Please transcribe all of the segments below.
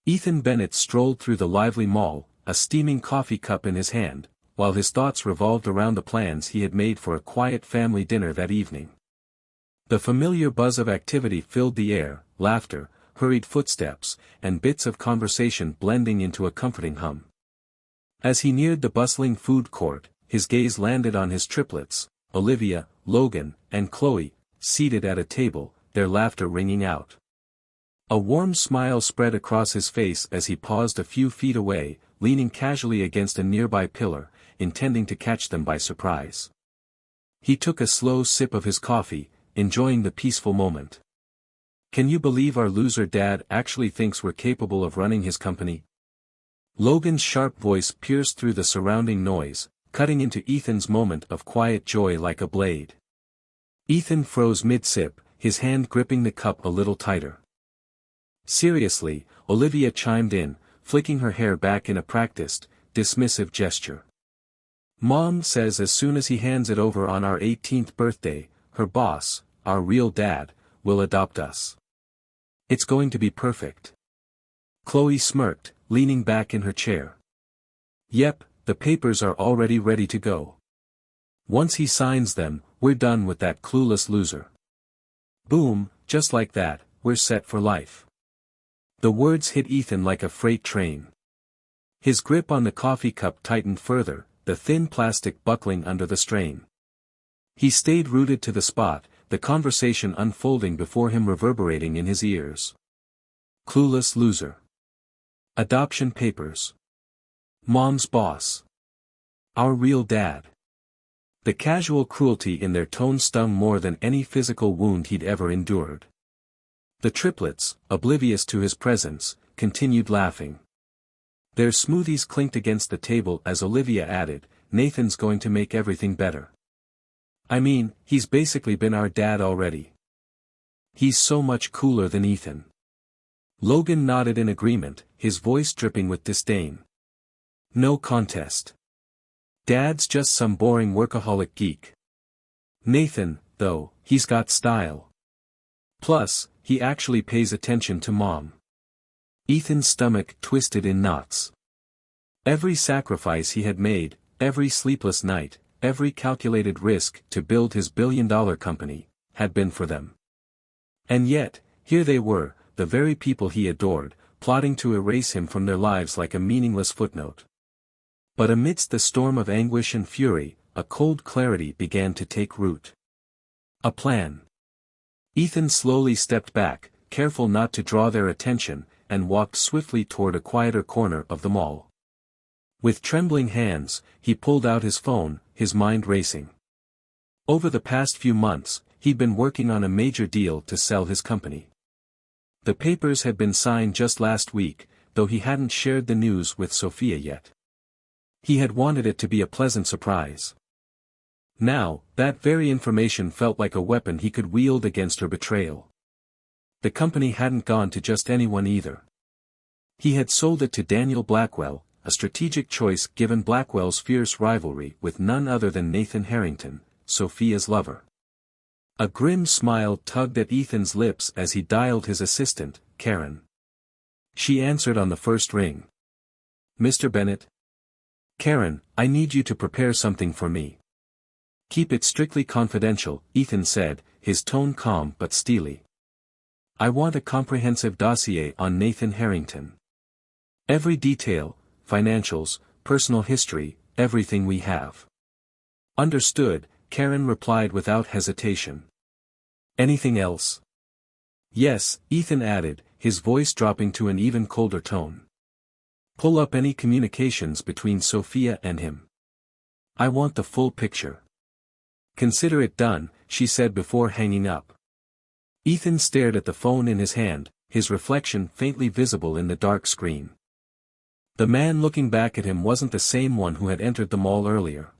Ethan Bennett strolled through the lively mall, a steaming coffee cup in his hand, while his thoughts revolved around the plans he had made for a quiet family dinner that evening. The familiar buzz of activity filled the air, laughter, hurried footsteps, and bits of conversation blending into a comforting hum. As he neared the bustling food court, his gaze landed on his triplets, Olivia, Logan, and Chloe, seated at a table, their laughter ringing out. A warm smile spread across his face as he paused a few feet away, leaning casually against a nearby pillar, intending to catch them by surprise. He took a slow sip of his coffee, enjoying the peaceful moment. "Can you believe our loser dad actually thinks we're capable of running his company?" Logan's sharp voice pierced through the surrounding noise, cutting into Ethan's moment of quiet joy like a blade. Ethan froze mid-sip, his hand gripping the cup a little tighter. "Seriously," Olivia chimed in, flicking her hair back in a practiced, dismissive gesture. "Mom says as soon as he hands it over on our 18th birthday, her boss, our real dad, will adopt us. It's going to be perfect." Chloe smirked, leaning back in her chair. "Yep, the papers are already ready to go. Once he signs them, we're done with that clueless loser. Boom, just like that, we're set for life." The words hit Ethan like a freight train. His grip on the coffee cup tightened further, the thin plastic buckling under the strain. He stayed rooted to the spot, the conversation unfolding before him reverberating in his ears. Clueless loser. Adoption papers. Mom's boss. Our real dad. The casual cruelty in their tone stung more than any physical wound he'd ever endured. The triplets, oblivious to his presence, continued laughing. Their smoothies clinked against the table as Olivia added, "Nathan's going to make everything better. I mean, he's basically been our dad already. He's so much cooler than Ethan." Logan nodded in agreement, his voice dripping with disdain. "No contest. Dad's just some boring workaholic geek. Nathan, though, he's got style. Plus, he actually pays attention to Mom." Ethan's stomach twisted in knots. Every sacrifice he had made, every sleepless night, every calculated risk to build his billion-dollar company, had been for them. And yet, here they were, the very people he adored, plotting to erase him from their lives like a meaningless footnote. But amidst the storm of anguish and fury, a cold clarity began to take root. A plan. Ethan slowly stepped back, careful not to draw their attention, and walked swiftly toward a quieter corner of the mall. With trembling hands, he pulled out his phone, his mind racing. Over the past few months, he'd been working on a major deal to sell his company. The papers had been signed just last week, though he hadn't shared the news with Sophia yet. He had wanted it to be a pleasant surprise. Now, that very information felt like a weapon he could wield against her betrayal. The company hadn't gone to just anyone either. He had sold it to Daniel Blackwell, a strategic choice given Blackwell's fierce rivalry with none other than Nathan Harrington, Sophia's lover. A grim smile tugged at Ethan's lips as he dialed his assistant, Karen. She answered on the first ring. "Mr. Bennett?" "Karen, I need you to prepare something for me." "Keep it strictly confidential," Ethan said, his tone calm but steely. "I want a comprehensive dossier on Nathan Harrington. Every detail, financials, personal history, everything we have." "Understood," Karen replied without hesitation. "Anything else?" "Yes," Ethan added, his voice dropping to an even colder tone. "Pull up any communications between Sophia and him. I want the full picture." "Consider it done," she said before hanging up. Ethan stared at the phone in his hand, his reflection faintly visible in the dark screen. The man looking back at him wasn't the same one who had entered the mall earlier.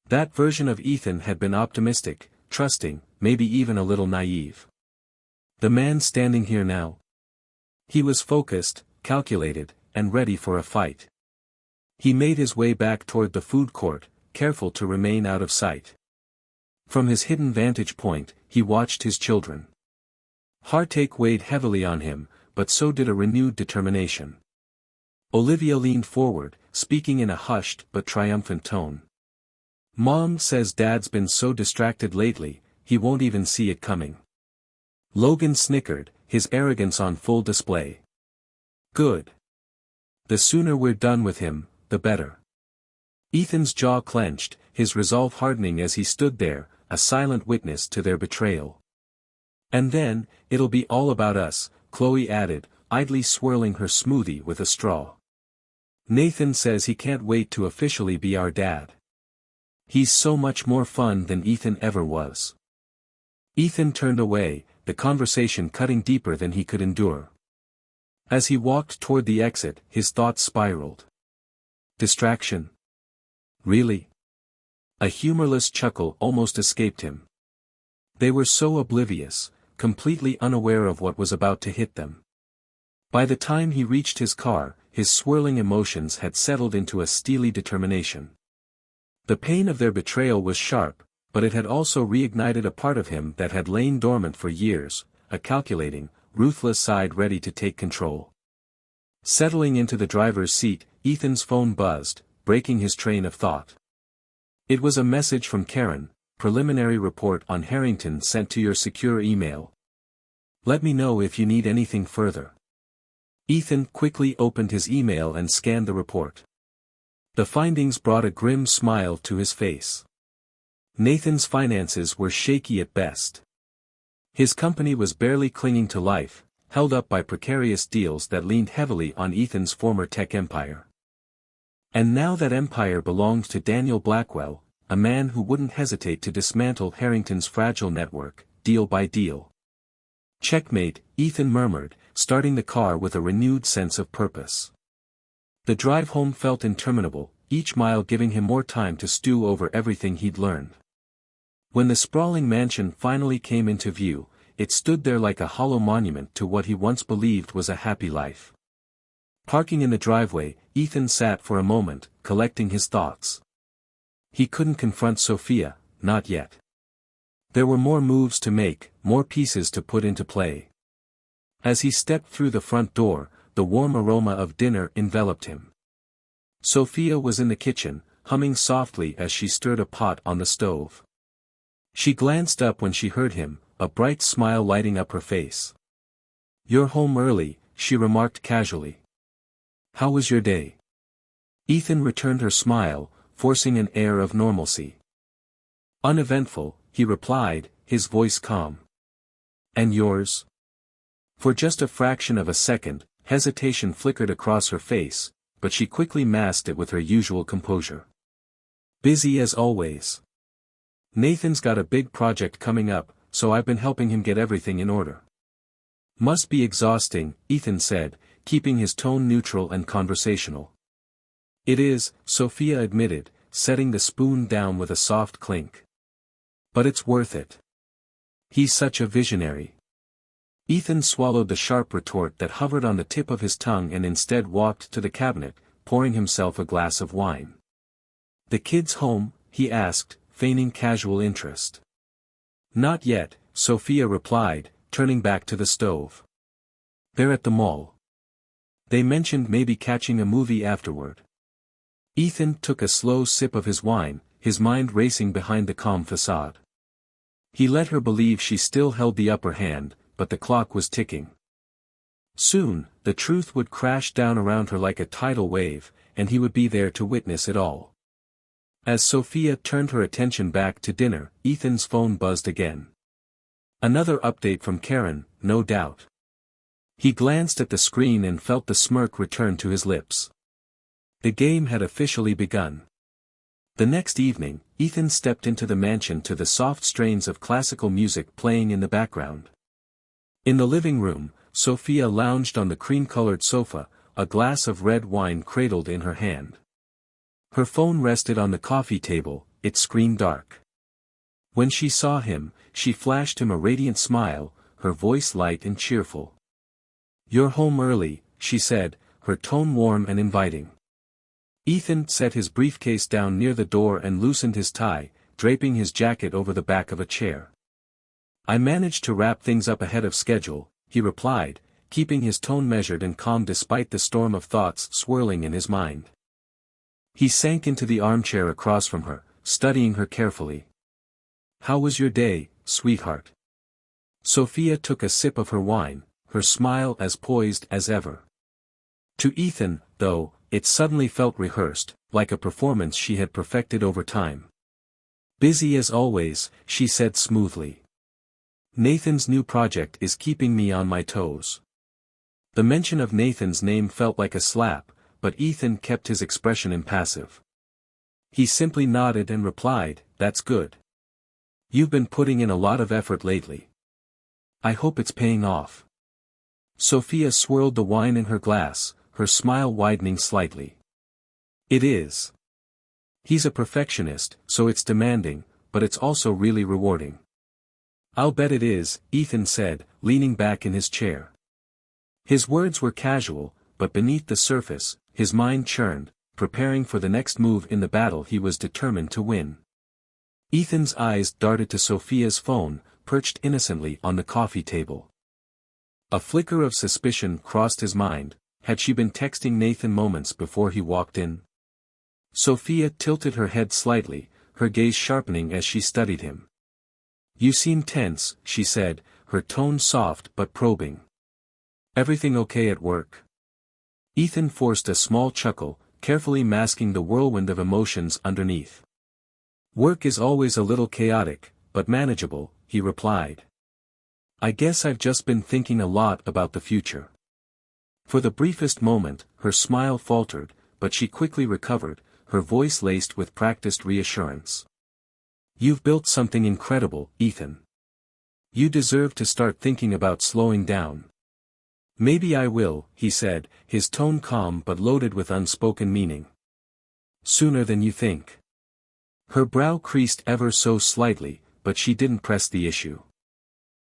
That version of Ethan had been optimistic, trusting, maybe even a little naive. The man standing here now? He was focused, calculated, and ready for a fight. He made his way back toward the food court, careful to remain out of sight. From his hidden vantage point, he watched his children. Heartache weighed heavily on him, but so did a renewed determination. Olivia leaned forward, speaking in a hushed but triumphant tone. "Mom says Dad's been so distracted lately, he won't even see it coming." Logan snickered, his arrogance on full display. "Good. The sooner we're done with him, the better." Ethan's jaw clenched, his resolve hardening as he stood there, a silent witness to their betrayal. "And then, it'll be all about us," Chloe added, idly swirling her smoothie with a straw. "Nathan says he can't wait to officially be our dad. He's so much more fun than Ethan ever was." Ethan turned away, the conversation cutting deeper than he could endure. As he walked toward the exit, his thoughts spiraled. Distraction? Really? A humorless chuckle almost escaped him. They were so oblivious, completely unaware of what was about to hit them. By the time he reached his car, his swirling emotions had settled into a steely determination. The pain of their betrayal was sharp, but it had also reignited a part of him that had lain dormant for years, a calculating, ruthless side ready to take control. Settling into the driver's seat, Ethan's phone buzzed, breaking his train of thought. It was a message from Karen, "Preliminary report on Harrington sent to your secure email. Let me know if you need anything further." Ethan quickly opened his email and scanned the report. The findings brought a grim smile to his face. Nathan's finances were shaky at best. His company was barely clinging to life, held up by precarious deals that leaned heavily on Ethan's former tech empire. And now that empire belonged to Daniel Blackwell, a man who wouldn't hesitate to dismantle Harrington's fragile network, deal by deal. "Checkmate," Ethan murmured, starting the car with a renewed sense of purpose. The drive home felt interminable, each mile giving him more time to stew over everything he'd learned. When the sprawling mansion finally came into view, it stood there like a hollow monument to what he once believed was a happy life. Parking in the driveway, Ethan sat for a moment, collecting his thoughts. He couldn't confront Sophia, not yet. There were more moves to make, more pieces to put into play. As he stepped through the front door, the warm aroma of dinner enveloped him. Sophia was in the kitchen, humming softly as she stirred a pot on the stove. She glanced up when she heard him, a bright smile lighting up her face. "You're home early," she remarked casually. "How was your day?" Ethan returned her smile, forcing an air of normalcy. "Uneventful," he replied, his voice calm. "And yours?" For just a fraction of a second, hesitation flickered across her face, but she quickly masked it with her usual composure. "Busy as always. Nathan's got a big project coming up, so I've been helping him get everything in order." "Must be exhausting," Ethan said, keeping his tone neutral and conversational. "It is," Sophia admitted, setting the spoon down with a soft clink. "But it's worth it. He's such a visionary." Ethan swallowed the sharp retort that hovered on the tip of his tongue and instead walked to the cabinet, pouring himself a glass of wine. "The kids home?" he asked, feigning casual interest. "Not yet," Sophia replied, turning back to the stove. "They're at the mall. They mentioned maybe catching a movie afterward." Ethan took a slow sip of his wine, his mind racing behind the calm facade. He let her believe she still held the upper hand, but the clock was ticking. Soon, the truth would crash down around her like a tidal wave, and he would be there to witness it all. As Sophia turned her attention back to dinner, Ethan's phone buzzed again. Another update from Karen, no doubt. He glanced at the screen and felt the smirk return to his lips. The game had officially begun. The next evening, Ethan stepped into the mansion to the soft strains of classical music playing in the background. In the living room, Sophia lounged on the cream-colored sofa, a glass of red wine cradled in her hand. Her phone rested on the coffee table, its screen dark. When she saw him, she flashed him a radiant smile, her voice light and cheerful. "You're home early," she said, her tone warm and inviting. Ethan set his briefcase down near the door and loosened his tie, draping his jacket over the back of a chair. "I managed to wrap things up ahead of schedule," he replied, keeping his tone measured and calm despite the storm of thoughts swirling in his mind. He sank into the armchair across from her, studying her carefully. "How was your day, sweetheart?" Sophia took a sip of her wine, her smile as poised as ever. To Ethan, though, it suddenly felt rehearsed, like a performance she had perfected over time. "Busy as always," she said smoothly. "Nathan's new project is keeping me on my toes." The mention of Nathan's name felt like a slap, but Ethan kept his expression impassive. He simply nodded and replied, "That's good. You've been putting in a lot of effort lately. I hope it's paying off." Sophia swirled the wine in her glass, her smile widening slightly. "It is. He's a perfectionist, so it's demanding, but it's also really rewarding." "I'll bet it is," Ethan said, leaning back in his chair. His words were casual, but beneath the surface, his mind churned, preparing for the next move in the battle he was determined to win. Ethan's eyes darted to Sophia's phone, perched innocently on the coffee table. A flicker of suspicion crossed his mind. Had she been texting Nathan moments before he walked in? Sophia tilted her head slightly, her gaze sharpening as she studied him. "You seem tense," she said, her tone soft but probing. "Everything okay at work?" Ethan forced a small chuckle, carefully masking the whirlwind of emotions underneath. "Work is always a little chaotic, but manageable," he replied. "I guess I've just been thinking a lot about the future." For the briefest moment, her smile faltered, but she quickly recovered, her voice laced with practiced reassurance. "You've built something incredible, Ethan. You deserve to start thinking about slowing down." "Maybe I will," he said, his tone calm but loaded with unspoken meaning. "Sooner than you think." Her brow creased ever so slightly, but she didn't press the issue.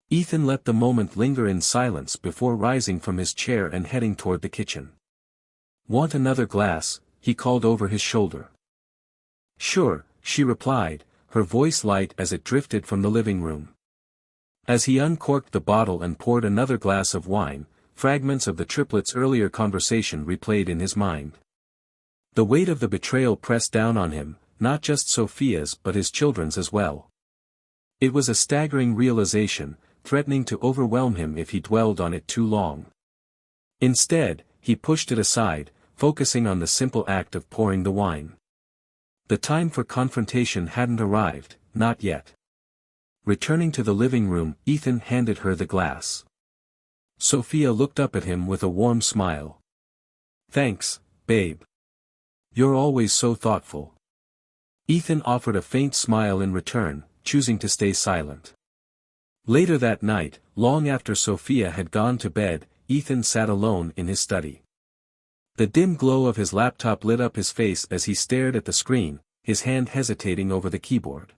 Ethan let the moment linger in silence before rising from his chair and heading toward the kitchen. "Want another glass?" he called over his shoulder. "Sure," she replied, her voice light as it drifted from the living room. As he uncorked the bottle and poured another glass of wine, fragments of the triplets' earlier conversation replayed in his mind. The weight of the betrayal pressed down on him, not just Sophia's but his children's as well. It was a staggering realization, threatening to overwhelm him if he dwelled on it too long. Instead, he pushed it aside, focusing on the simple act of pouring the wine. The time for confrontation hadn't arrived, not yet. Returning to the living room, Ethan handed her the glass. Sophia looked up at him with a warm smile. "Thanks, babe. You're always so thoughtful." Ethan offered a faint smile in return, choosing to stay silent. Later that night, long after Sophia had gone to bed, Ethan sat alone in his study. The dim glow of his laptop lit up his face as he stared at the screen, his hand hesitating over the keyboard.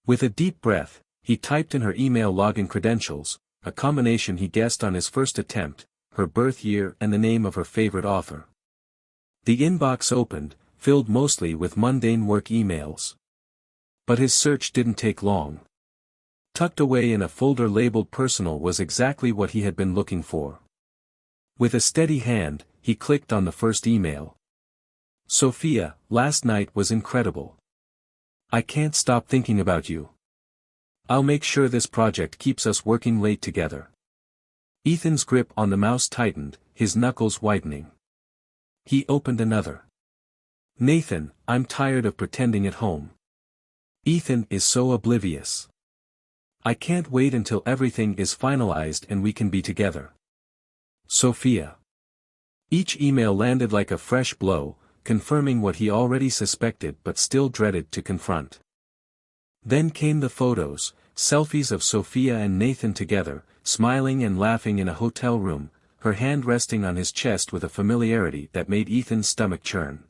With a deep breath, he typed in her email login credentials, a combination he guessed on his first attempt, her birth year and the name of her favorite author. The inbox opened, filled mostly with mundane work emails. But his search didn't take long. Tucked away in a folder labeled personal was exactly what he had been looking for. With a steady hand, he clicked on the first email. "Sophia, last night was incredible. I can't stop thinking about you. I'll make sure this project keeps us working late together." Ethan's grip on the mouse tightened, his knuckles whitening. He opened another. "Nathan, I'm tired of pretending at home. Ethan is so oblivious. I can't wait until everything is finalized and we can be together. Sophia." Each email landed like a fresh blow, confirming what he already suspected but still dreaded to confront. Then came the photos, selfies of Sophia and Nathan together, smiling and laughing in a hotel room, her hand resting on his chest with a familiarity that made Ethan's stomach churn.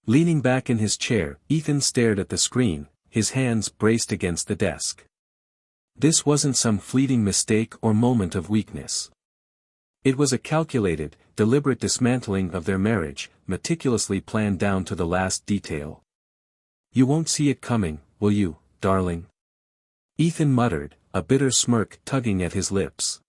Leaning back in his chair, Ethan stared at the screen, his hands braced against the desk. This wasn't some fleeting mistake or moment of weakness. It was a calculated, deliberate dismantling of their marriage, meticulously planned down to the last detail. "You won't see it coming, will you, darling?" Ethan muttered, a bitter smirk tugging at his lips.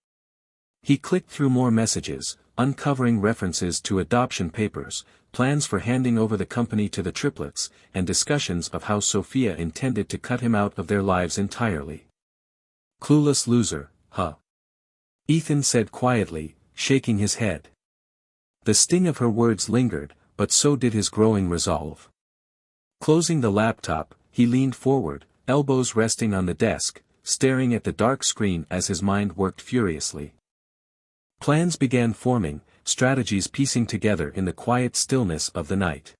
He clicked through more messages, uncovering references to adoption papers, plans for handing over the company to the triplets, and discussions of how Sophia intended to cut him out of their lives entirely. Clueless loser, huh? Ethan said quietly, shaking his head. The sting of her words lingered, but so did his growing resolve. Closing the laptop, he leaned forward, elbows resting on the desk, staring at the dark screen as his mind worked furiously. Plans began forming, strategies piecing together in the quiet stillness of the night.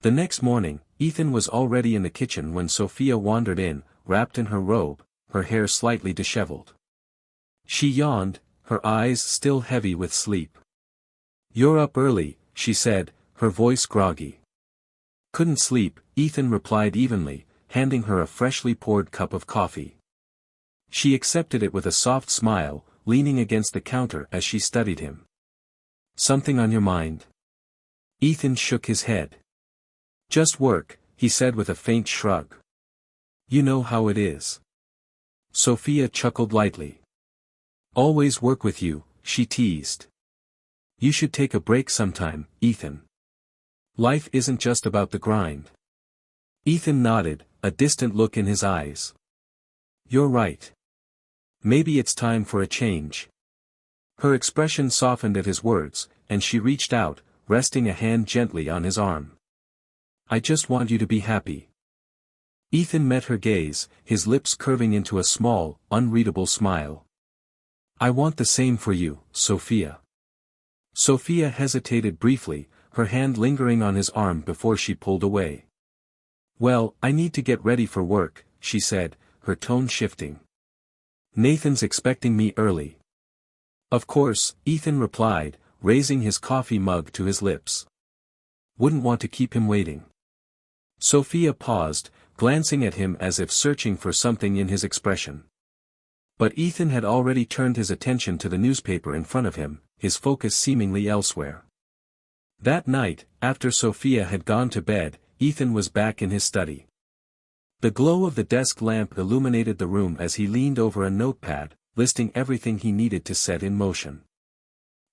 The next morning, Ethan was already in the kitchen when Sophia wandered in, wrapped in her robe, her hair slightly disheveled. She yawned, her eyes still heavy with sleep. "You're up early," she said, her voice groggy. "Couldn't sleep," Ethan replied evenly, handing her a freshly poured cup of coffee. She accepted it with a soft smile, leaning against the counter as she studied him. "Something on your mind?" Ethan shook his head. "Just work," he said with a faint shrug. "You know how it is." Sophia chuckled lightly. "Always work with you," she teased. "You should take a break sometime, Ethan. Life isn't just about the grind." Ethan nodded, a distant look in his eyes. "You're right. Maybe it's time for a change." Her expression softened at his words, and she reached out, resting a hand gently on his arm. "I just want you to be happy." Ethan met her gaze, his lips curving into a small, unreadable smile. "I want the same for you, Sophia." Sophia hesitated briefly, her hand lingering on his arm before she pulled away. "Well, I need to get ready for work," she said, her tone shifting. "Nathan's expecting me early." "Of course," Ethan replied, raising his coffee mug to his lips. "Wouldn't want to keep him waiting." Sophia paused, glancing at him as if searching for something in his expression. But Ethan had already turned his attention to the newspaper in front of him, his focus seemingly elsewhere. That night, after Sophia had gone to bed, Ethan was back in his study. The glow of the desk lamp illuminated the room as he leaned over a notepad, listing everything he needed to set in motion.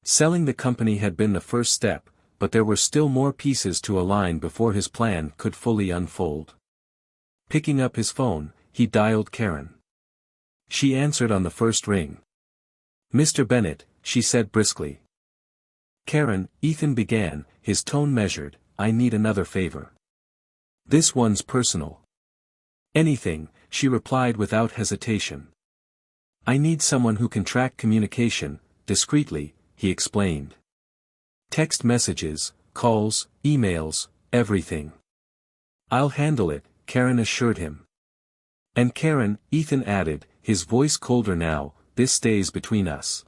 Selling the company had been the first step, but there were still more pieces to align before his plan could fully unfold. Picking up his phone, he dialed Karen. She answered on the first ring. "Mr. Bennett," she said briskly. "Karen," Ethan began, his tone measured, "I need another favor. This one's personal." "Anything," she replied without hesitation. "I need someone who can track communication, discreetly," he explained. "Text messages, calls, emails, everything." "I'll handle it," Karen assured him. "And Karen," Ethan added, his voice colder now, "this stays between us.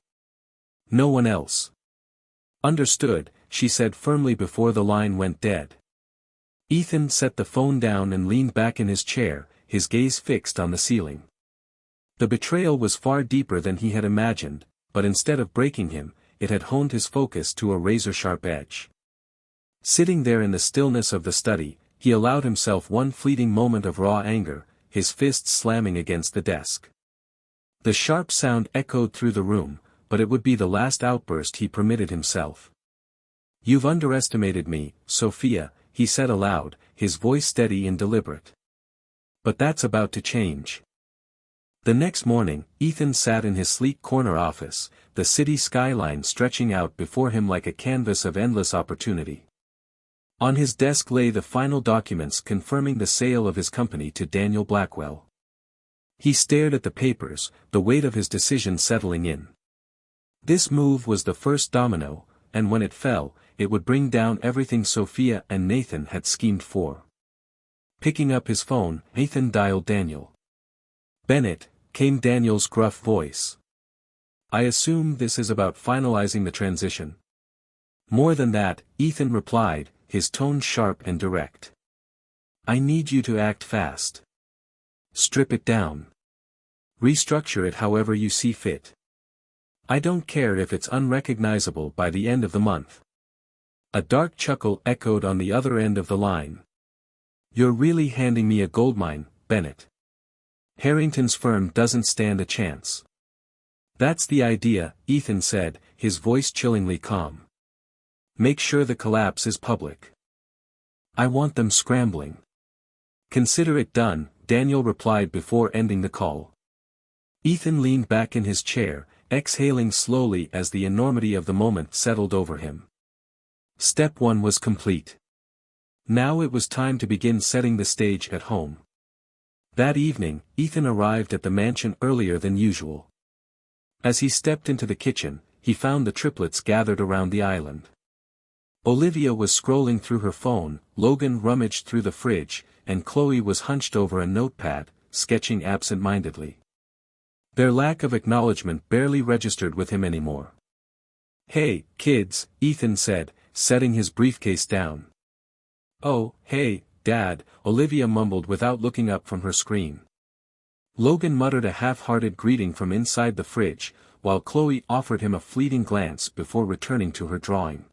No one else." "Understood," she said firmly before the line went dead. Ethan set the phone down and leaned back in his chair, his gaze fixed on the ceiling. The betrayal was far deeper than he had imagined, but instead of breaking him, it had honed his focus to a razor-sharp edge. Sitting there in the stillness of the study, he allowed himself one fleeting moment of raw anger, his fists slamming against the desk. The sharp sound echoed through the room, but it would be the last outburst he permitted himself. "You've underestimated me, Sophia," he said aloud, his voice steady and deliberate. "But that's about to change." The next morning, Ethan sat in his sleek corner office, the city skyline stretching out before him like a canvas of endless opportunity. On his desk lay the final documents confirming the sale of his company to Daniel Blackwell. He stared at the papers, the weight of his decision settling in. This move was the first domino, and when it fell, it would bring down everything Sophia and Nathan had schemed for. Picking up his phone, Ethan dialed Daniel. "Bennett," came Daniel's gruff voice. "I assume this is about finalizing the transition." "More than that," Ethan replied, his tone sharp and direct. "I need you to act fast. Strip it down. Restructure it however you see fit. I don't care if it's unrecognizable by the end of the month." A dark chuckle echoed on the other end of the line. "You're really handing me a goldmine, Bennett. Harrington's firm doesn't stand a chance." That's the idea, Ethan said, his voice chillingly calm. Make sure the collapse is public. I want them scrambling. Consider it done, Daniel replied before ending the call. Ethan leaned back in his chair, exhaling slowly as the enormity of the moment settled over him. Step 1 was complete. Now it was time to begin setting the stage at home. That evening, Ethan arrived at the mansion earlier than usual. As he stepped into the kitchen, he found the triplets gathered around the island. Olivia was scrolling through her phone, Logan rummaged through the fridge, and Chloe was hunched over a notepad, sketching absent-mindedly. Their lack of acknowledgement barely registered with him anymore. Hey, kids, Ethan said, setting his briefcase down. Oh, hey, Dad, Olivia mumbled without looking up from her screen. Logan muttered a half-hearted greeting from inside the fridge, while Chloe offered him a fleeting glance before returning to her drawing.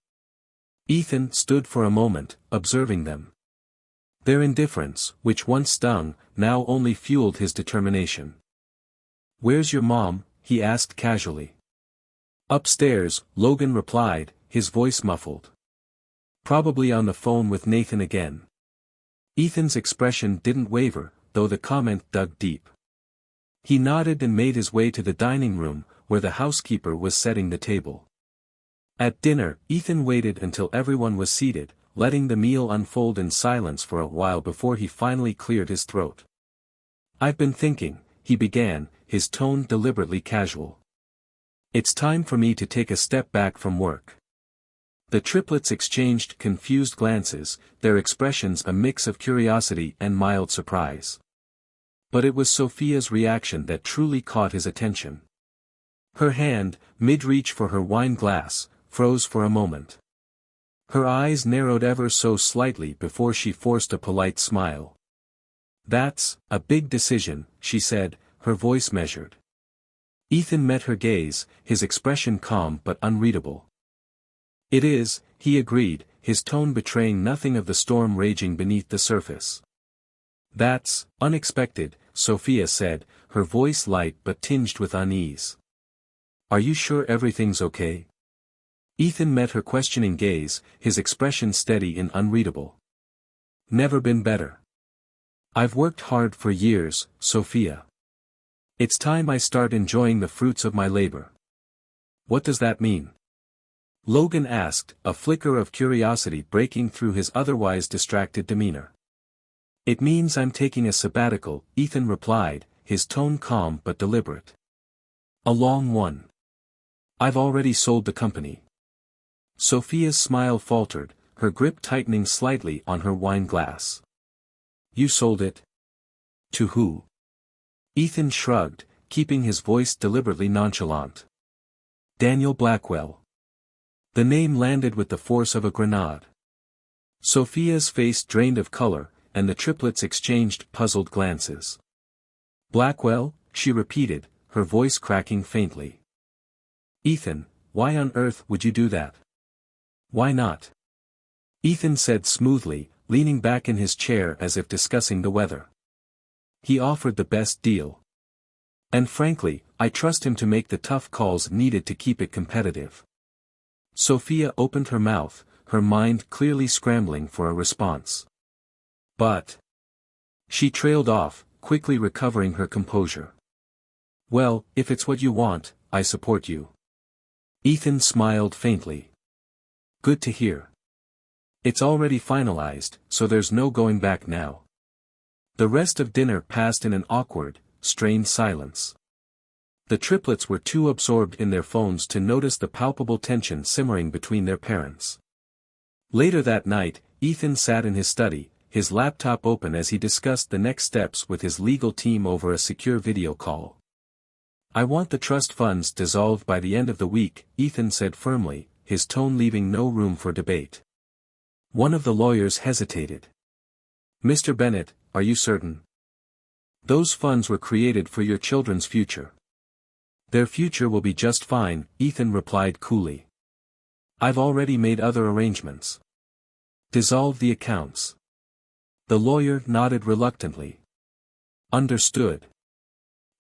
Ethan stood for a moment, observing them. Their indifference, which once stung, now only fueled his determination. Where's your mom? He asked casually. Upstairs, Logan replied, his voice muffled. Probably on the phone with Nathan again. Ethan's expression didn't waver, though the comment dug deep. He nodded and made his way to the dining room, where the housekeeper was setting the table. At dinner, Ethan waited until everyone was seated, letting the meal unfold in silence for a while before he finally cleared his throat. I've been thinking, he began, his tone deliberately casual. It's time for me to take a step back from work. The triplets exchanged confused glances, their expressions a mix of curiosity and mild surprise. But it was Sophia's reaction that truly caught his attention. Her hand, mid-reach for her wine glass, froze for a moment. Her eyes narrowed ever so slightly before she forced a polite smile. That's a big decision, she said, her voice measured. Ethan met her gaze, his expression calm but unreadable. It is, he agreed, his tone betraying nothing of the storm raging beneath the surface. That's unexpected, Sophia said, her voice light but tinged with unease. Are you sure everything's okay? Ethan met her questioning gaze, his expression steady and unreadable. Never been better. I've worked hard for years, Sophia. It's time I start enjoying the fruits of my labor. What does that mean? Logan asked, a flicker of curiosity breaking through his otherwise distracted demeanor. It means I'm taking a sabbatical, Ethan replied, his tone calm but deliberate. A long one. I've already sold the company. Sophia's smile faltered, her grip tightening slightly on her wine glass. You sold it? To who? Ethan shrugged, keeping his voice deliberately nonchalant. Daniel Blackwell. The name landed with the force of a grenade. Sophia's face drained of color, and the triplets exchanged puzzled glances. Blackwell, she repeated, her voice cracking faintly. Ethan, why on earth would you do that? Why not? Ethan said smoothly, leaning back in his chair as if discussing the weather. He offered the best deal. And frankly, I trust him to make the tough calls needed to keep it competitive. Sophia opened her mouth, her mind clearly scrambling for a response. But she trailed off, quickly recovering her composure. Well, if it's what you want, I support you. Ethan smiled faintly. Good to hear. It's already finalized, so there's no going back now. The rest of dinner passed in an awkward, strained silence. The triplets were too absorbed in their phones to notice the palpable tension simmering between their parents. Later that night, Ethan sat in his study, his laptop open as he discussed the next steps with his legal team over a secure video call. I want the trust funds dissolved by the end of the week, Ethan said firmly, his tone leaving no room for debate. One of the lawyers hesitated. Mr. Bennett, are you certain? Those funds were created for your children's future. Their future will be just fine, Ethan replied coolly. I've already made other arrangements. Dissolve the accounts. The lawyer nodded reluctantly. Understood.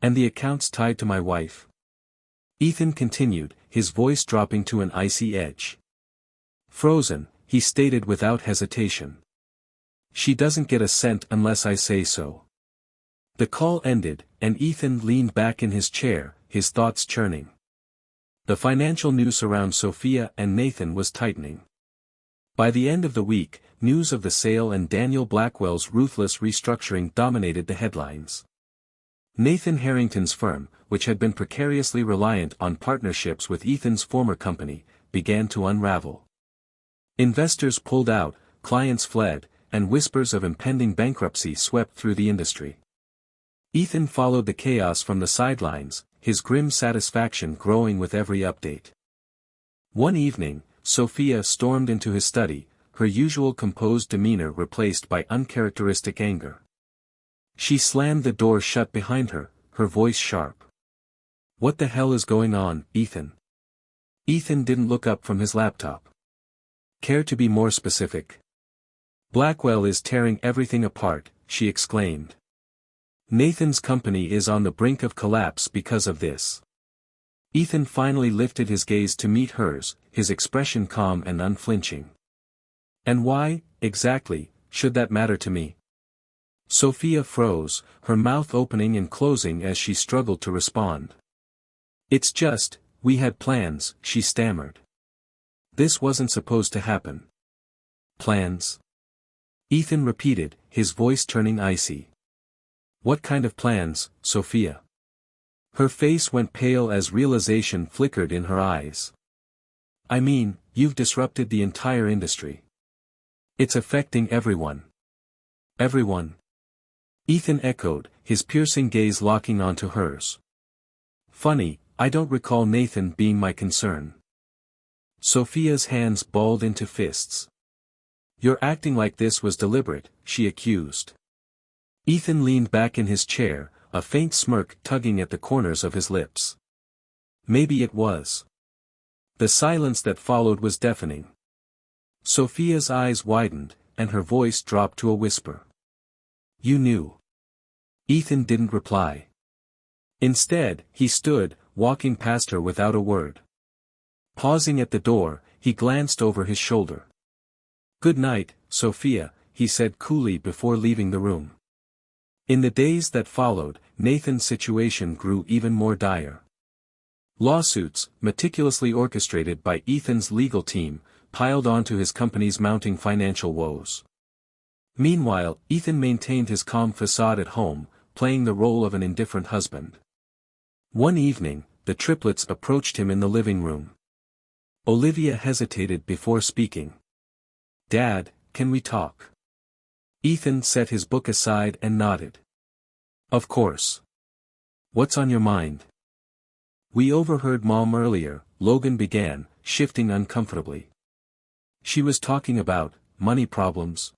And the accounts tied to my wife? Ethan continued, his voice dropping to an icy edge. Frozen, he stated without hesitation. She doesn't get a cent unless I say so. The call ended, and Ethan leaned back in his chair, his thoughts churning. The financial noose around Sophia and Nathan was tightening. By the end of the week, news of the sale and Daniel Blackwell's ruthless restructuring dominated the headlines. Nathan Harrington's firm, which had been precariously reliant on partnerships with Ethan's former company, began to unravel. Investors pulled out, clients fled, and whispers of impending bankruptcy swept through the industry. Ethan followed the chaos from the sidelines, his grim satisfaction growing with every update. One evening, Sophia stormed into his study, her usual composed demeanor replaced by uncharacteristic anger. She slammed the door shut behind her, her voice sharp. "What the hell is going on, Ethan?" Ethan didn't look up from his laptop. "Care to be more specific?" "Blackwell is tearing everything apart," she exclaimed. "Nathan's company is on the brink of collapse because of this." Ethan finally lifted his gaze to meet hers, his expression calm and unflinching. "And why, exactly, should that matter to me?" Sophia froze, her mouth opening and closing as she struggled to respond. "It's just, we had plans," she stammered. "This wasn't supposed to happen." "Plans?" Ethan repeated, his voice turning icy. "What kind of plans, Sophia?" Her face went pale as realization flickered in her eyes. "I mean, you've disrupted the entire industry. It's affecting everyone." "Everyone?" Ethan echoed, his piercing gaze locking onto hers. "Funny, I don't recall Nathan being my concern." Sophia's hands balled into fists. "You're acting like this was deliberate," she accused. Ethan leaned back in his chair, a faint smirk tugging at the corners of his lips. "Maybe it was." The silence that followed was deafening. Sophia's eyes widened, and her voice dropped to a whisper. "You knew." Ethan didn't reply. Instead, he stood, walking past her without a word. Pausing at the door, he glanced over his shoulder. "Good night, Sophia," he said coolly before leaving the room. In the days that followed, Nathan's situation grew even more dire. Lawsuits, meticulously orchestrated by Ethan's legal team, piled onto his company's mounting financial woes. Meanwhile, Ethan maintained his calm facade at home, playing the role of an indifferent husband. One evening, the triplets approached him in the living room. Olivia hesitated before speaking. "Dad, can we talk?" Ethan set his book aside and nodded. "Of course. What's on your mind?" "We overheard Mom earlier," Logan began, shifting uncomfortably. "She was talking about money problems."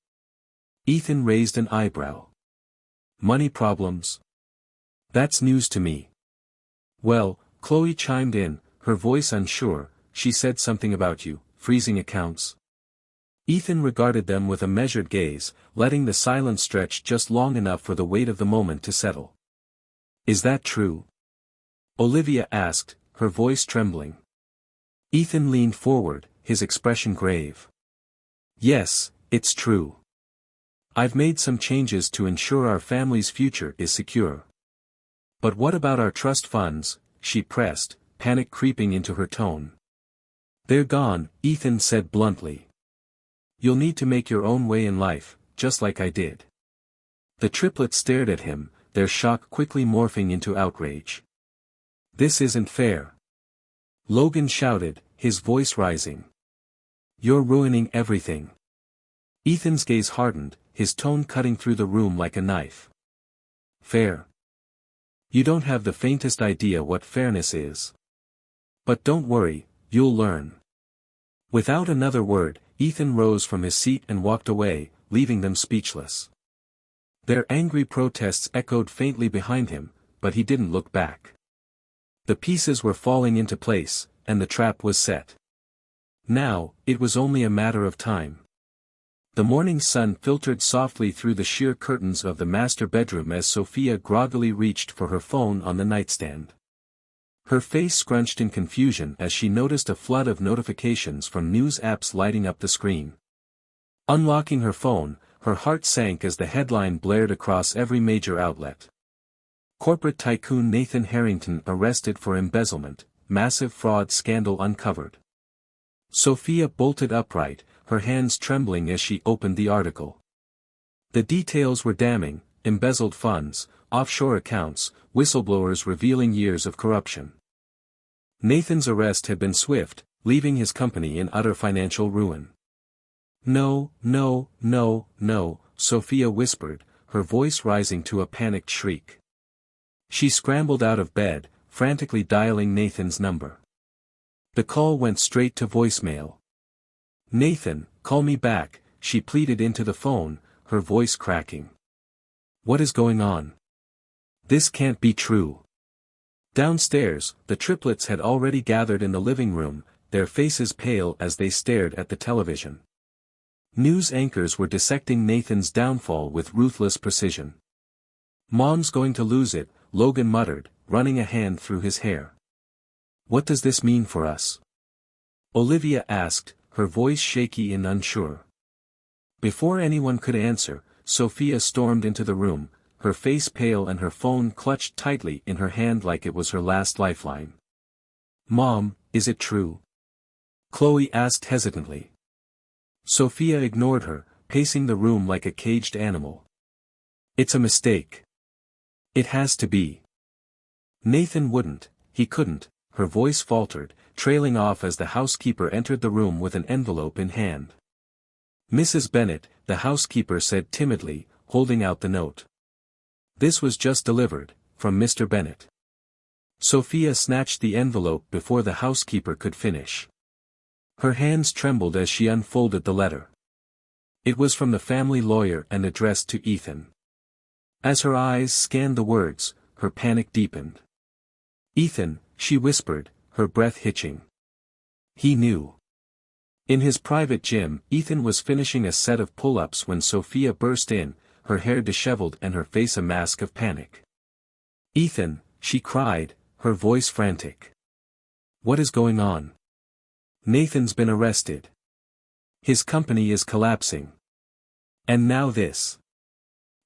Ethan raised an eyebrow. "Money problems? That's news to me." "Well," Chloe chimed in, her voice unsure, "she said something about you, freezing accounts." Ethan regarded them with a measured gaze, letting the silence stretch just long enough for the weight of the moment to settle. "Is that true?" Olivia asked, her voice trembling. Ethan leaned forward, his expression grave. "Yes, it's true. I've made some changes to ensure our family's future is secure." "But what about our trust funds?" she pressed, panic creeping into her tone. "They're gone," Ethan said bluntly. "You'll need to make your own way in life, just like I did." The triplets stared at him, their shock quickly morphing into outrage. "This isn't fair!" Logan shouted, his voice rising. "You're ruining everything." Ethan's gaze hardened, his tone cutting through the room like a knife. "Fair? You don't have the faintest idea what fairness is. But don't worry, you'll learn." Without another word, Ethan rose from his seat and walked away, leaving them speechless. Their angry protests echoed faintly behind him, but he didn't look back. The pieces were falling into place, and the trap was set. Now, it was only a matter of time. The morning sun filtered softly through the sheer curtains of the master bedroom as Sophia groggily reached for her phone on the nightstand. Her face scrunched in confusion as she noticed a flood of notifications from news apps lighting up the screen. Unlocking her phone, her heart sank as the headline blared across every major outlet. Corporate tycoon Nathan Harrington arrested for embezzlement, massive fraud scandal uncovered. Sophia bolted upright, her hands trembling as she opened the article. The details were damning: embezzled funds, offshore accounts, whistleblowers revealing years of corruption. Nathan's arrest had been swift, leaving his company in utter financial ruin. "No, no, no, no," Sophia whispered, her voice rising to a panicked shriek. She scrambled out of bed, frantically dialing Nathan's number. The call went straight to voicemail. "Nathan, call me back," she pleaded into the phone, her voice cracking. "What is going on? This can't be true." Downstairs, the triplets had already gathered in the living room, their faces pale as they stared at the television. News anchors were dissecting Nathan's downfall with ruthless precision. "Mom's going to lose it," Logan muttered, running a hand through his hair. "What does this mean for us?" Olivia asked, her voice shaky and unsure. Before anyone could answer, Sophia stormed into the room, her face pale and her phone clutched tightly in her hand like it was her last lifeline. "Mom, is it true?" Chloe asked hesitantly. Sophia ignored her, pacing the room like a caged animal. "It's a mistake. It has to be." "Nathan wouldn't, he couldn't," her voice faltered, trailing off as the housekeeper entered the room with an envelope in hand. "Mrs. Bennett," the housekeeper said timidly, holding out the note. "This was just delivered, from Mr. Bennett." Sophia snatched the envelope before the housekeeper could finish. Her hands trembled as she unfolded the letter. It was from the family lawyer and addressed to Ethan. As her eyes scanned the words, her panic deepened. "Ethan," she whispered, her breath hitching. He knew. In his private gym, Ethan was finishing a set of pull-ups when Sophia burst in, her hair disheveled and her face a mask of panic. "Ethan," she cried, her voice frantic. "What is going on?" "Nathan's been arrested. His company is collapsing. And now this."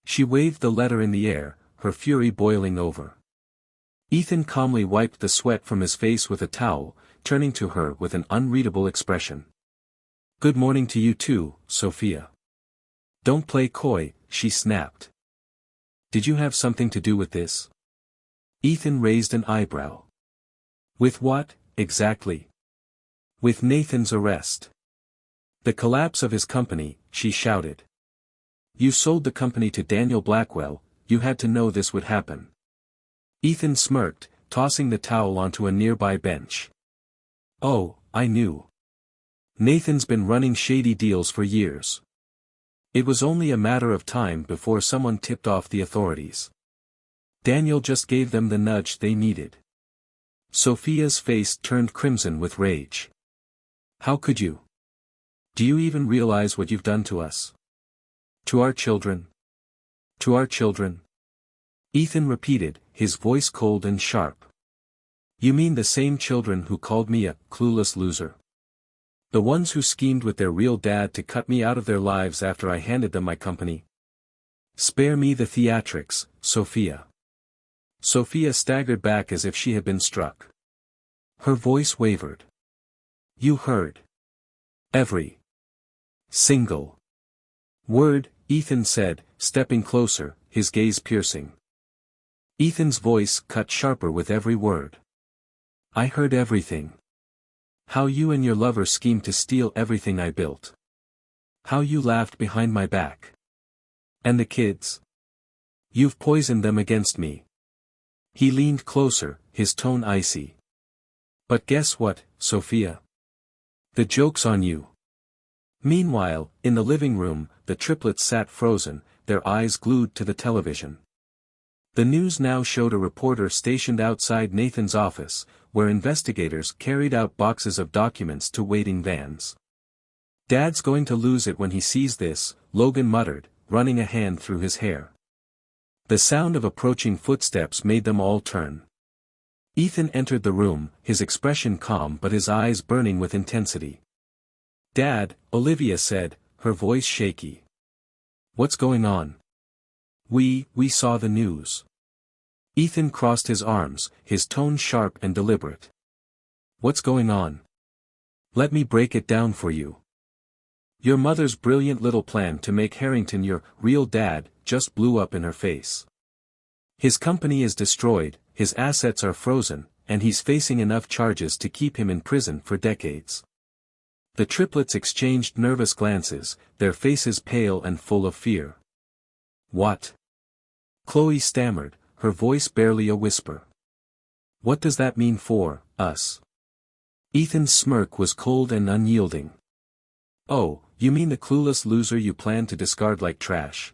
She waved the letter in the air, her fury boiling over. Ethan calmly wiped the sweat from his face with a towel, turning to her with an unreadable expression. "Good morning to you too, Sophia. Don't play coy," she snapped. "Did you have something to do with this?" Ethan raised an eyebrow. "With what, exactly?" "With Nathan's arrest. The collapse of his company," she shouted. "You sold the company to Daniel Blackwell, you had to know this would happen." Ethan smirked, tossing the towel onto a nearby bench. "Oh, I knew. Nathan's been running shady deals for years. It was only a matter of time before someone tipped off the authorities. Daniel just gave them the nudge they needed." Sophia's face turned crimson with rage. "How could you? Do you even realize what you've done to us? To our children? To our children?" Ethan repeated, his voice cold and sharp. "You mean the same children who called me a clueless loser? The ones who schemed with their real dad to cut me out of their lives after I handed them my company? Spare me the theatrics, Sophia." Sophia staggered back as if she had been struck. Her voice wavered. "You heard every single word," Ethan said, stepping closer, his gaze piercing. Ethan's voice cut sharper with every word. "I heard everything. How you and your lover schemed to steal everything I built. How you laughed behind my back. And the kids? You've poisoned them against me." He leaned closer, his tone icy. "But guess what, Sophia? The joke's on you." Meanwhile, in the living room, the triplets sat frozen, their eyes glued to the television. The news now showed a reporter stationed outside Nathan's office, where investigators carried out boxes of documents to waiting vans. "Dad's going to lose it when he sees this," Logan muttered, running a hand through his hair. The sound of approaching footsteps made them all turn. Ethan entered the room, his expression calm but his eyes burning with intensity. "Dad," Olivia said, her voice shaky. "What's going on?" We saw the news." Ethan crossed his arms, his tone sharp and deliberate. "What's going on? Let me break it down for you. Your mother's brilliant little plan to make Harrington your real dad just blew up in her face. His company is destroyed, his assets are frozen, and he's facing enough charges to keep him in prison for decades." The triplets exchanged nervous glances, their faces pale and full of fear. "What?" Chloe stammered, her voice barely a whisper. "What does that mean for us?" Ethan's smirk was cold and unyielding. "Oh, you mean the clueless loser you plan to discard like trash?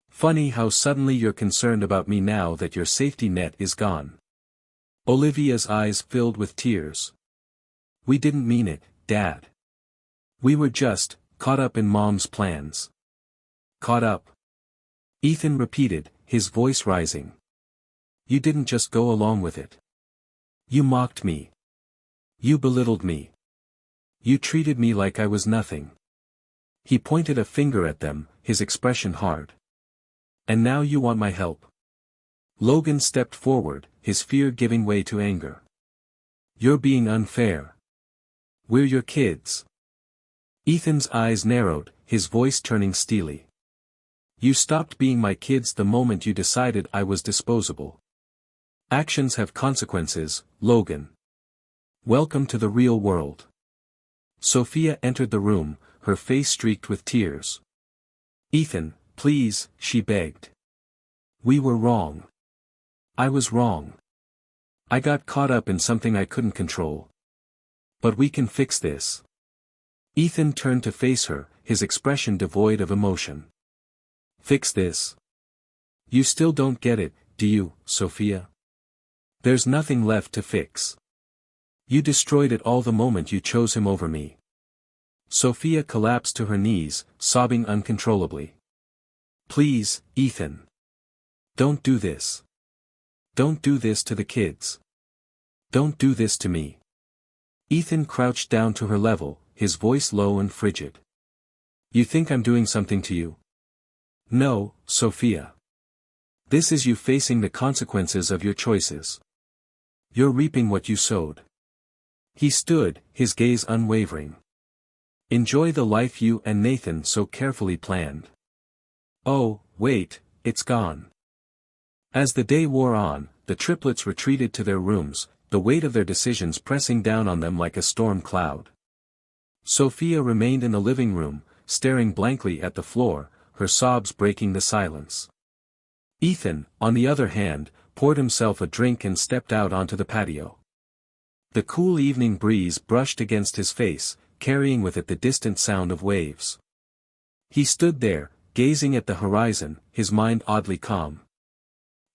Funny how suddenly you're concerned about me now that your safety net is gone." Olivia's eyes filled with tears. "We didn't mean it, Dad. We were just caught up in Mom's plans." "Caught up?" Ethan repeated, his voice rising. "You didn't just go along with it. You mocked me. You belittled me. You treated me like I was nothing." He pointed a finger at them, his expression hard. "And now you want my help?" Logan stepped forward, his fear giving way to anger. "You're being unfair. We're your kids." Ethan's eyes narrowed, his voice turning steely. "You stopped being my kids the moment you decided I was disposable. Actions have consequences, Logan. Welcome to the real world." Sophia entered the room, her face streaked with tears. "Ethan, please," she begged. "We were wrong. I was wrong. I got caught up in something I couldn't control. But we can fix this." Ethan turned to face her, his expression devoid of emotion. "Fix this? You still don't get it, do you, Sophia? There's nothing left to fix. You destroyed it all the moment you chose him over me." Sophia collapsed to her knees, sobbing uncontrollably. "Please, Ethan. Don't do this. Don't do this to the kids. Don't do this to me." Ethan crouched down to her level, his voice low and frigid. "You think I'm doing something to you? No, Sophia. This is you facing the consequences of your choices. You're reaping what you sowed." He stood, his gaze unwavering. "Enjoy the life you and Nathan so carefully planned. Oh, wait, it's gone." As the day wore on, the triplets retreated to their rooms, the weight of their decisions pressing down on them like a storm cloud. Sophia remained in the living room, staring blankly at the floor, her sobs breaking the silence. Ethan, on the other hand, poured himself a drink and stepped out onto the patio. The cool evening breeze brushed against his face, carrying with it the distant sound of waves. He stood there, gazing at the horizon, his mind oddly calm.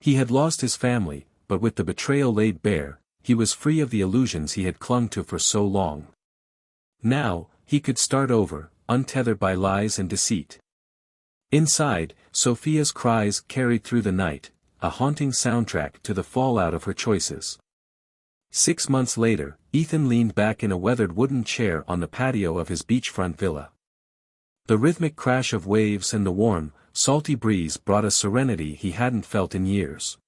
He had lost his family, but with the betrayal laid bare, he was free of the illusions he had clung to for so long. Now, he could start over, untethered by lies and deceit. Inside, Sophia's cries carried through the night, a haunting soundtrack to the fallout of her choices. 6 months later, Ethan leaned back in a weathered wooden chair on the patio of his beachfront villa. The rhythmic crash of waves and the warm, salty breeze brought a serenity he hadn't felt in years.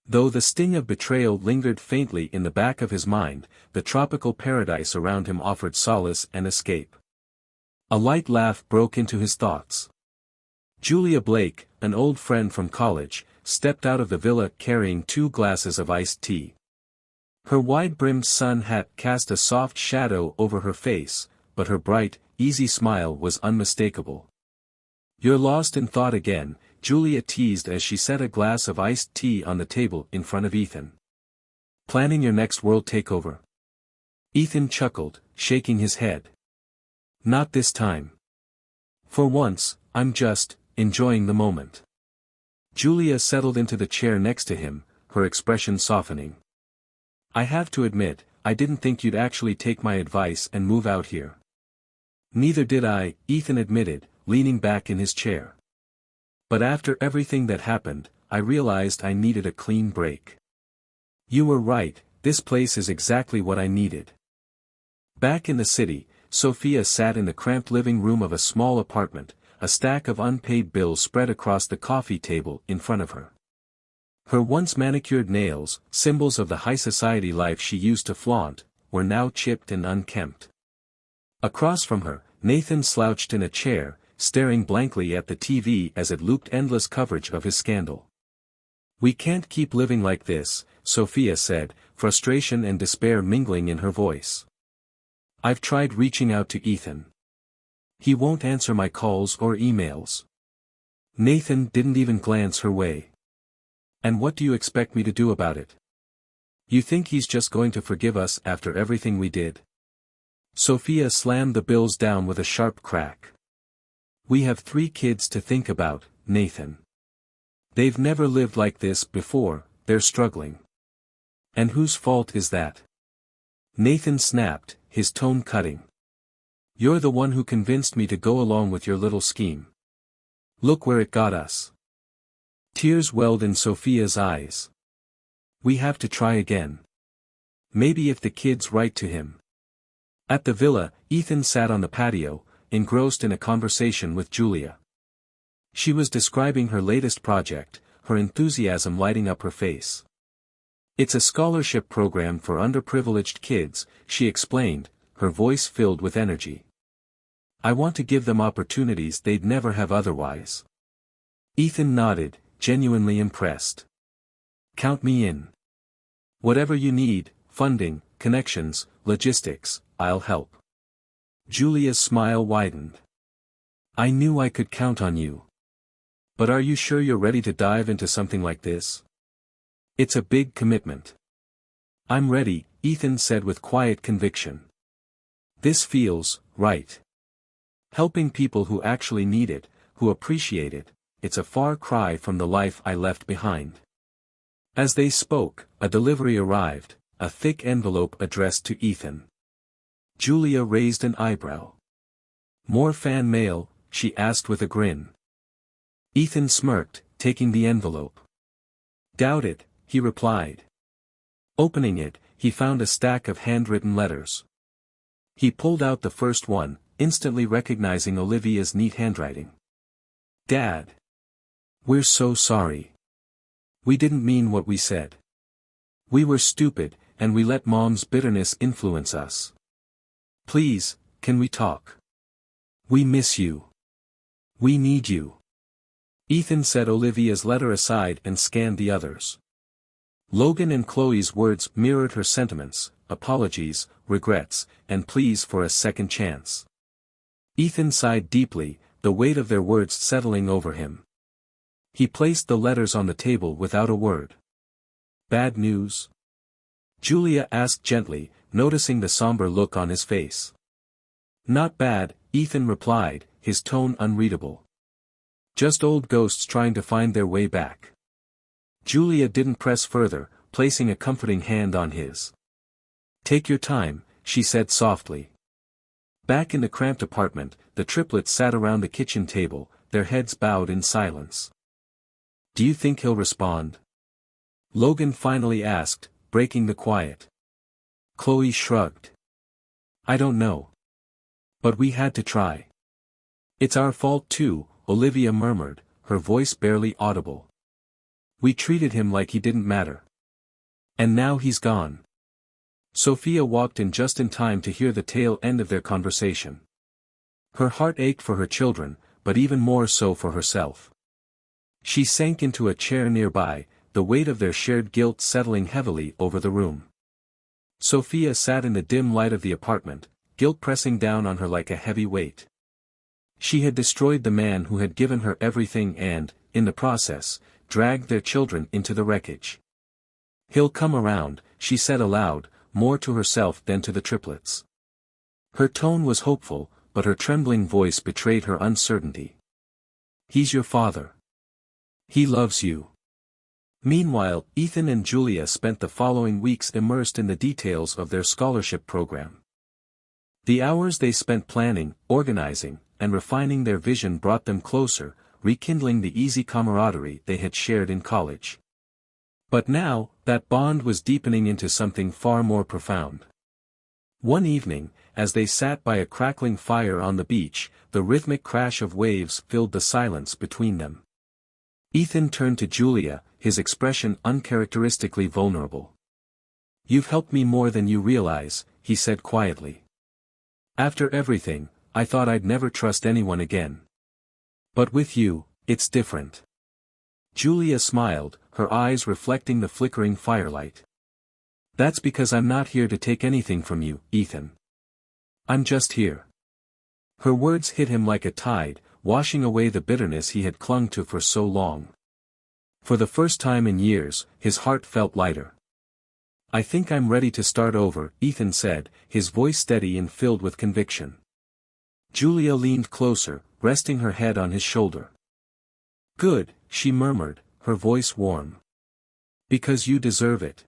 Though the sting of betrayal lingered faintly in the back of his mind, the tropical paradise around him offered solace and escape. A light laugh broke into his thoughts. Julia Blake, an old friend from college, stepped out of the villa carrying 2 glasses of iced tea. Her wide-brimmed sun hat cast a soft shadow over her face, but her bright, easy smile was unmistakable. "You're lost in thought again," Julia teased as she set a glass of iced tea on the table in front of Ethan. "Planning your next world takeover?" Ethan chuckled, shaking his head. "Not this time. For once, I'm just enjoying the moment." Julia settled into the chair next to him, her expression softening. "I have to admit, I didn't think you'd actually take my advice and move out here." "Neither did I," Ethan admitted, leaning back in his chair. "But after everything that happened, I realized I needed a clean break." You were right, this place is exactly what I needed. Back in the city, Sophia sat in the cramped living room of a small apartment, a stack of unpaid bills spread across the coffee table in front of her. Her once manicured nails, symbols of the high society life she used to flaunt, were now chipped and unkempt. Across from her, Nathan slouched in a chair, staring blankly at the TV as it looped endless coverage of his scandal. "We can't keep living like this," Sophia said, frustration and despair mingling in her voice. "I've tried reaching out to Ethan. He won't answer my calls or emails." Nathan didn't even glance her way. "And what do you expect me to do about it? You think he's just going to forgive us after everything we did?" Sophia slammed the bills down with a sharp crack. "We have 3 kids to think about, Nathan. They've never lived like this before, they're struggling. And whose fault is that?" Nathan snapped, his tone cutting. "You're the one who convinced me to go along with your little scheme. Look where it got us." Tears welled in Sophia's eyes. "We have to try again. Maybe if the kids write to him." At the villa, Ethan sat on the patio, engrossed in a conversation with Julia. She was describing her latest project, her enthusiasm lighting up her face. "It's a scholarship program for underprivileged kids," she explained, her voice filled with energy. "I want to give them opportunities they'd never have otherwise." Ethan nodded, genuinely impressed. "Count me in. Whatever you need, funding, connections, logistics, I'll help." Julia's smile widened. "I knew I could count on you. But are you sure you're ready to dive into something like this? It's a big commitment." "I'm ready," Ethan said with quiet conviction. "This feels right. Helping people who actually need it, who appreciate it, it's a far cry from the life I left behind." As they spoke, a delivery arrived, a thick envelope addressed to Ethan. Julia raised an eyebrow. "More fan mail?" she asked with a grin. Ethan smirked, taking the envelope. "Doubt it," he replied. Opening it, he found a stack of handwritten letters. He pulled out the first one, instantly recognizing Olivia's neat handwriting. "Dad. We're so sorry. We didn't mean what we said. We were stupid, and we let Mom's bitterness influence us. Please, can we talk? We miss you. We need you." Ethan set Olivia's letter aside and scanned the others. Logan and Chloe's words mirrored her sentiments: apologies, regrets, and pleas for a second chance. Ethan sighed deeply, the weight of their words settling over him. He placed the letters on the table without a word. "Bad news?" Julia asked gently, noticing the somber look on his face. "Not bad," Ethan replied, his tone unreadable. "Just old ghosts trying to find their way back." Julia didn't press further, placing a comforting hand on his. "Take your time," she said softly. Back in the cramped apartment, the triplets sat around the kitchen table, their heads bowed in silence. "Do you think he'll respond?" Logan finally asked, breaking the quiet. Chloe shrugged. "I don't know. But we had to try." "It's our fault too," Olivia murmured, her voice barely audible. "We treated him like he didn't matter. And now he's gone." Sophia walked in just in time to hear the tail end of their conversation. Her heart ached for her children, but even more so for herself. She sank into a chair nearby, the weight of their shared guilt settling heavily over the room. Sophia sat in the dim light of the apartment, guilt pressing down on her like a heavy weight. She had destroyed the man who had given her everything and, in the process, dragged their children into the wreckage. "He'll come around," she said aloud, more to herself than to the triplets. Her tone was hopeful, but her trembling voice betrayed her uncertainty. "He's your father. He loves you." Meanwhile, Ethan and Julia spent the following weeks immersed in the details of their scholarship program. The hours they spent planning, organizing, and refining their vision brought them closer, rekindling the easy camaraderie they had shared in college. But now, that bond was deepening into something far more profound. One evening, as they sat by a crackling fire on the beach, the rhythmic crash of waves filled the silence between them. Ethan turned to Julia, his expression uncharacteristically vulnerable. "You've helped me more than you realize," he said quietly. "After everything, I thought I'd never trust anyone again. But with you, it's different." Julia smiled, her eyes reflecting the flickering firelight. "That's because I'm not here to take anything from you, Ethan. I'm just here." Her words hit him like a tide, washing away the bitterness he had clung to for so long. For the first time in years, his heart felt lighter. "I think I'm ready to start over," Ethan said, his voice steady and filled with conviction. Julia leaned closer, resting her head on his shoulder. "Good," she murmured, her voice warm. "Because you deserve it."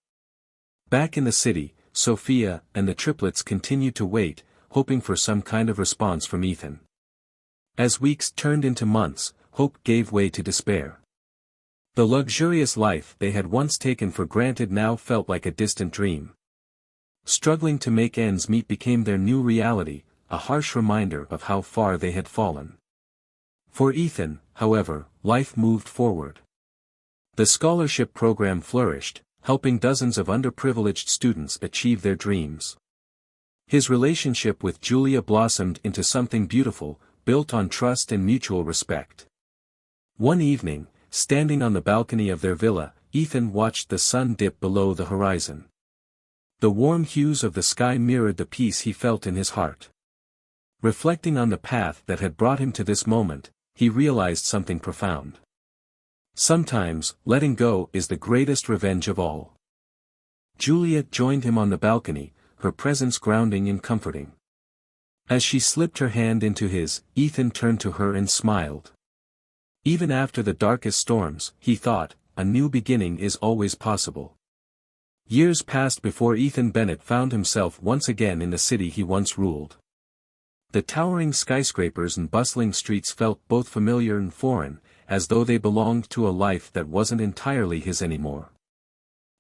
Back in the city, Sophia and the triplets continued to wait, hoping for some kind of response from Ethan. As weeks turned into months, hope gave way to despair. The luxurious life they had once taken for granted now felt like a distant dream. Struggling to make ends meet became their new reality, a harsh reminder of how far they had fallen. For Ethan, however, life moved forward. The scholarship program flourished, helping dozens of underprivileged students achieve their dreams. His relationship with Julia blossomed into something beautiful, built on trust and mutual respect. One evening, standing on the balcony of their villa, Ethan watched the sun dip below the horizon. The warm hues of the sky mirrored the peace he felt in his heart. Reflecting on the path that had brought him to this moment, he realized something profound. Sometimes, letting go is the greatest revenge of all. Julia joined him on the balcony, her presence grounding and comforting. As she slipped her hand into his, Ethan turned to her and smiled. Even after the darkest storms, he thought, a new beginning is always possible. Years passed before Ethan Bennett found himself once again in the city he once ruled. The towering skyscrapers and bustling streets felt both familiar and foreign, as though they belonged to a life that wasn't entirely his anymore.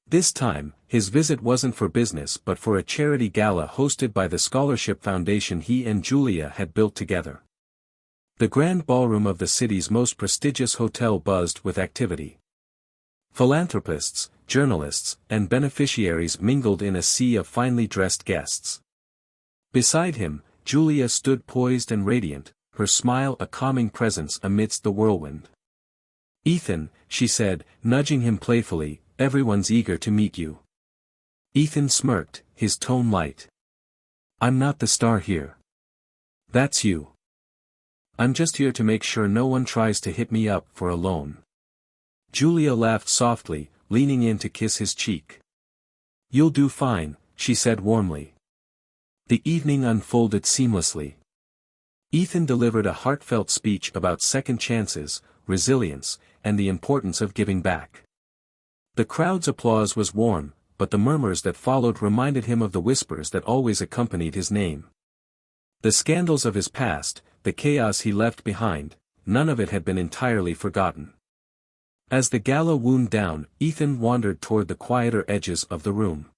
This time, his visit wasn't for business but for a charity gala hosted by the scholarship foundation he and Julia had built together. The grand ballroom of the city's most prestigious hotel buzzed with activity. Philanthropists, journalists, and beneficiaries mingled in a sea of finely dressed guests. Beside him, Julia stood poised and radiant, her smile a calming presence amidst the whirlwind. "Ethan," she said, nudging him playfully, "everyone's eager to meet you." Ethan smirked, his tone light. "I'm not the star here. That's you. I'm just here to make sure no one tries to hit me up for a loan." Julia laughed softly, leaning in to kiss his cheek. "You'll do fine," she said warmly. The evening unfolded seamlessly. Ethan delivered a heartfelt speech about second chances, resilience, and the importance of giving back. The crowd's applause was warm, but the murmurs that followed reminded him of the whispers that always accompanied his name. The scandals of his past, the chaos he left behind, none of it had been entirely forgotten. As the gala wound down, Ethan wandered toward the quieter edges of the room.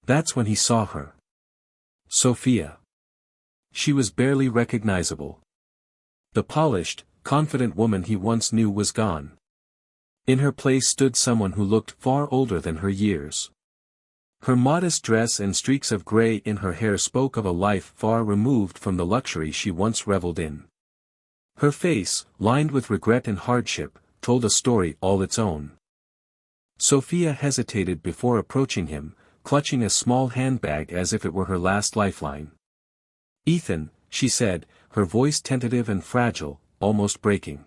That's when he saw her. Sophia. She was barely recognizable. The polished, confident woman he once knew was gone. In her place stood someone who looked far older than her years. Her modest dress and streaks of gray in her hair spoke of a life far removed from the luxury she once reveled in. Her face, lined with regret and hardship, told a story all its own. Sophia hesitated before approaching him, clutching a small handbag as if it were her last lifeline. "Ethan," she said, her voice tentative and fragile, almost breaking.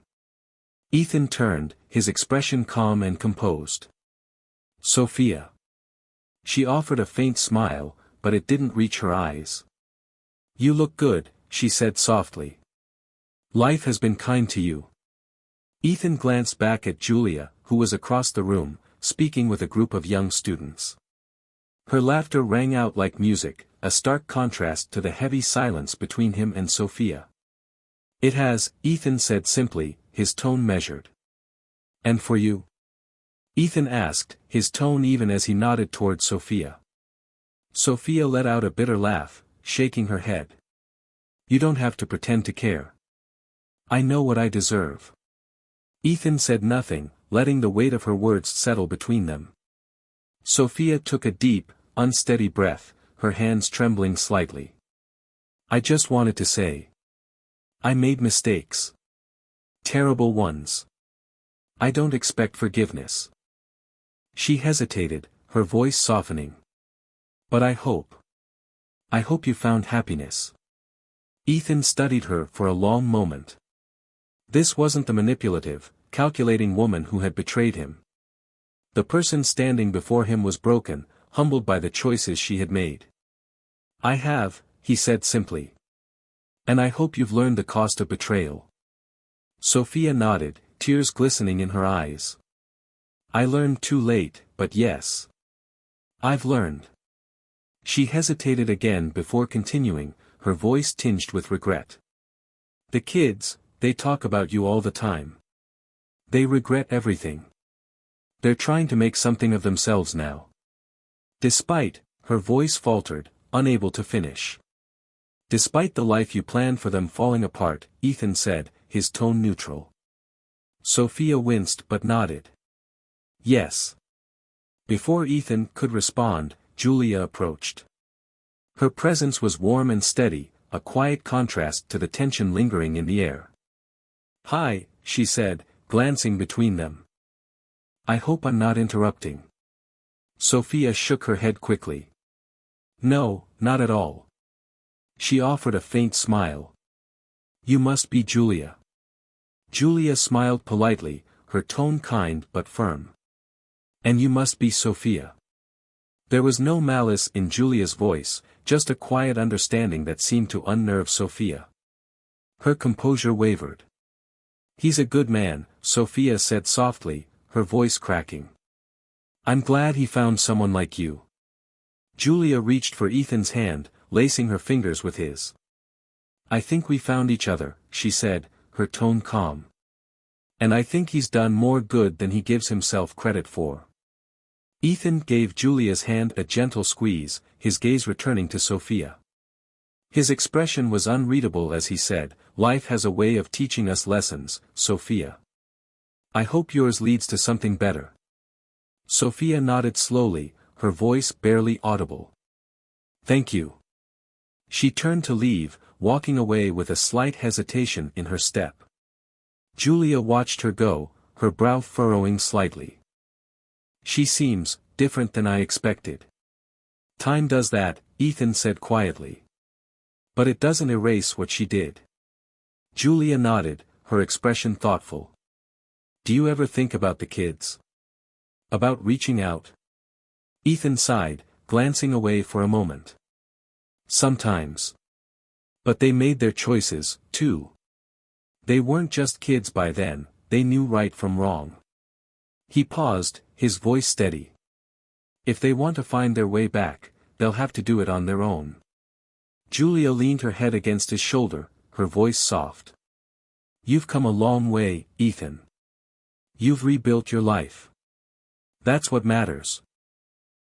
Ethan turned, his expression calm and composed. "Sophia." She offered a faint smile, but it didn't reach her eyes. "You look good," she said softly. "Life has been kind to you." Ethan glanced back at Julia, who was across the room, speaking with a group of young students. Her laughter rang out like music, a stark contrast to the heavy silence between him and Sophia. "It has," Ethan said simply, his tone measured. "And for you?" Ethan asked, his tone even as he nodded toward Sophia. Sophia let out a bitter laugh, shaking her head. You don't have to pretend to care. I know what I deserve. Ethan said nothing, letting the weight of her words settle between them. Sophia took a deep, unsteady breath, her hands trembling slightly. I just wanted to say. I made mistakes. Terrible ones. I don't expect forgiveness. She hesitated, her voice softening. But I hope you found happiness. Ethan studied her for a long moment. This wasn't the manipulative, calculating woman who had betrayed him. The person standing before him was broken, humbled by the choices she had made. I have, he said simply. And I hope you've learned the cost of betrayal. Sophia nodded, tears glistening in her eyes. I learned too late, but yes. I've learned. She hesitated again before continuing, her voice tinged with regret. The kids, they talk about you all the time. They regret everything. They're trying to make something of themselves now. Despite, her voice faltered, unable to finish. Despite the life you planned for them falling apart, Ethan said, his tone neutral. Sophia winced but nodded. Yes. Before Ethan could respond, Julia approached. Her presence was warm and steady, a quiet contrast to the tension lingering in the air. Hi, she said, glancing between them. I hope I'm not interrupting. Sophia shook her head quickly. No, not at all. She offered a faint smile. You must be Julia. Julia smiled politely, her tone kind but firm. And you must be Sophia. There was no malice in Julia's voice, just a quiet understanding that seemed to unnerve Sophia. Her composure wavered. He's a good man, Sophia said softly, her voice cracking. I'm glad he found someone like you. Julia reached for Ethan's hand, lacing her fingers with his. I think we found each other, she said, her tone calm. And I think he's done more good than he gives himself credit for. Ethan gave Julia's hand a gentle squeeze, his gaze returning to Sophia. His expression was unreadable as he said, life has a way of teaching us lessons, Sophia. I hope yours leads to something better. Sophia nodded slowly, her voice barely audible. Thank you. She turned to leave, walking away with a slight hesitation in her step. Julia watched her go, her brow furrowing slightly. She seems different than I expected. Time does that, Ethan said quietly. But it doesn't erase what she did. Julia nodded, her expression thoughtful. Do you ever think about the kids? About reaching out? Ethan sighed, glancing away for a moment. Sometimes. But they made their choices, too. They weren't just kids by then, they knew right from wrong. He paused, his voice steady. If they want to find their way back, they'll have to do it on their own. Julia leaned her head against his shoulder, her voice soft. You've come a long way, Ethan. You've rebuilt your life. That's what matters.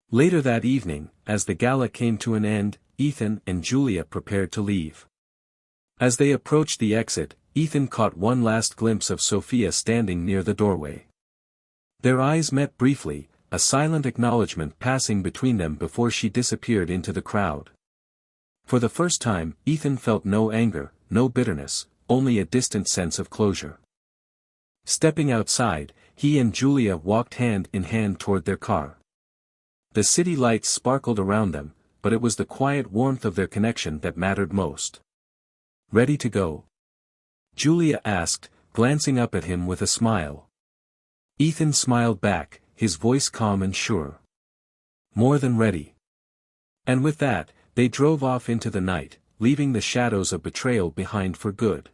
Later that evening, as the gala came to an end, Ethan and Julia prepared to leave. As they approached the exit, Ethan caught one last glimpse of Sophia standing near the doorway. Their eyes met briefly, a silent acknowledgement passing between them before she disappeared into the crowd. For the first time, Ethan felt no anger, no bitterness, only a distant sense of closure. Stepping outside, he and Julia walked hand in hand toward their car. The city lights sparkled around them, but it was the quiet warmth of their connection that mattered most. Ready to go? Julia asked, glancing up at him with a smile. Ethan smiled back, his voice calm and sure. More than ready. And with that, they drove off into the night, leaving the shadows of betrayal behind for good.